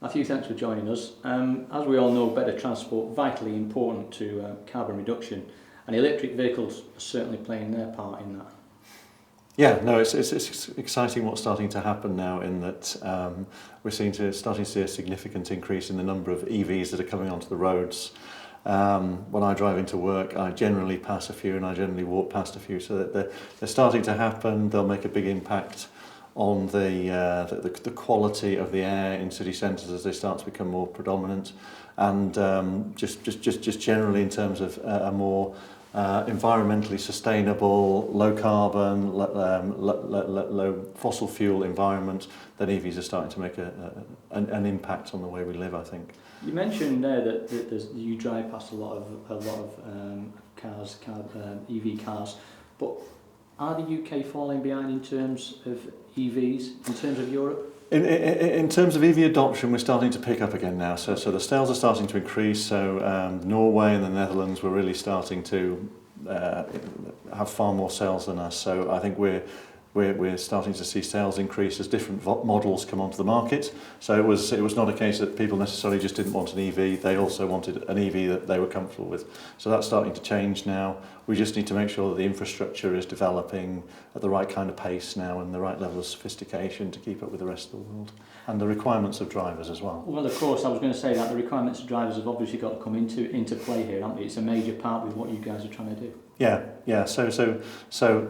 Matthew, thanks for joining us. As we all know, better transport vitally important to carbon reduction, and electric vehicles are certainly playing their part in that. Yeah, no, it's exciting what's starting to happen now in that we're starting to see a significant increase in the number of EVs that are coming onto the roads. When I drive into work, I generally pass a few and I generally walk past a few, so that they're starting to happen. They'll make a big impact on the quality of the air in city centres as they start to become more predominant, and just generally in terms of a more environmentally sustainable, low carbon, low fossil fuel environment, that EVs are starting to make an impact on the way we live, I think. You mentioned there that you drive past a lot of EV cars, but are the UK falling behind in terms of EVs, in terms of Europe? In terms of EV adoption, we're starting to pick up again now. So the sales are starting to increase. So Norway and the Netherlands were really starting to have far more sales than us. So I think we're starting to see sales increase as different models come onto the market. So it was not a case that people necessarily just didn't want an EV. They also wanted an EV that they were comfortable with. So that's starting to change now. We just need to make sure that the infrastructure is developing at the right kind of pace now and the right level of sophistication to keep up with the rest of the world, and the requirements of drivers as well. Well, of course, I was going to say that the requirements of drivers have obviously got to come into play here, haven't they? It's a major part with what you guys are trying to do. Yeah. So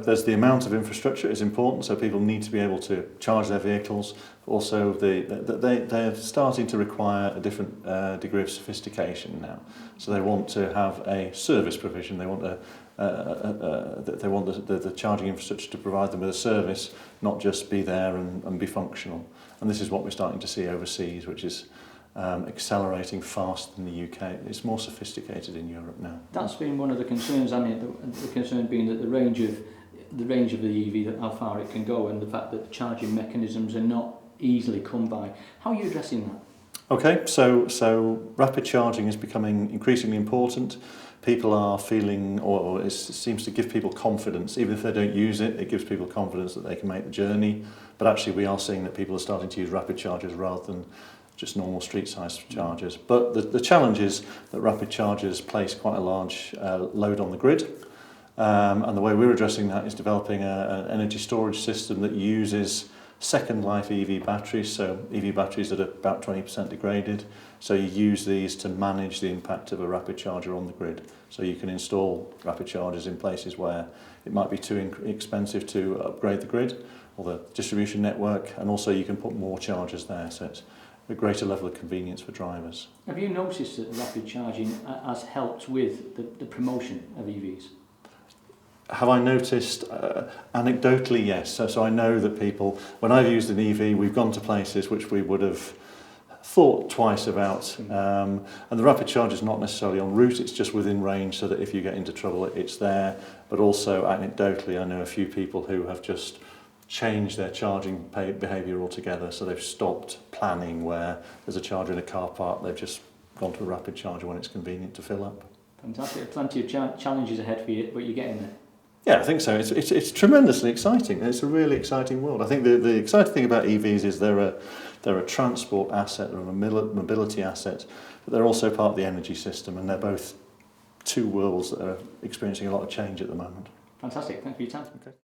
there's the amount of infrastructure is important. So people need to be able to charge their vehicles. Also, they're starting to require a different degree of sophistication now. So they want to have a service provision. They want the charging infrastructure to provide them with a service, not just be there and be functional. And this is what we're starting to see overseas, which is accelerating faster than the UK. It's more sophisticated in Europe now. That's been one of the concerns, the concern being that the range of the EV, how far it can go, and the fact that the charging mechanisms are not easily come by. How are you addressing that? Okay, so rapid charging is becoming increasingly important. People are feeling, or it seems to give people confidence. Even if they don't use it, it gives people confidence that they can make the journey. But actually we are seeing that people are starting to use rapid chargers rather than just normal street-sized chargers. But the challenge is that rapid chargers place quite a large load on the grid. And the way we're addressing that is developing an energy storage system that uses second life EV batteries, so EV batteries that are about 20% degraded. So you use these to manage the impact of a rapid charger on the grid. So you can install rapid chargers in places where it might be too expensive to upgrade the grid or the distribution network, and also you can put more chargers there, so it's a greater level of convenience for drivers. Have you noticed that rapid charging has helped with the promotion of EVs? Have I noticed? Anecdotally, yes. So I know that people, when I've used an EV, we've gone to places which we would have thought twice about. And the rapid charge is not necessarily en route, it's just within range, so that if you get into trouble, it's there. But also, anecdotally, I know a few people who have just changed their charging behaviour altogether. So they've stopped planning where there's a charger in a car park, they've just gone to a rapid charger when it's convenient to fill up. Fantastic. Plenty of challenges ahead for you, but you're getting there. Yeah, I think so. It's tremendously exciting. It's a really exciting world. I think the exciting thing about EVs is they're a transport asset, they're a mobility asset, but they're also part of the energy system, and they're both two worlds that are experiencing a lot of change at the moment. Fantastic. Thank you for your time. Okay.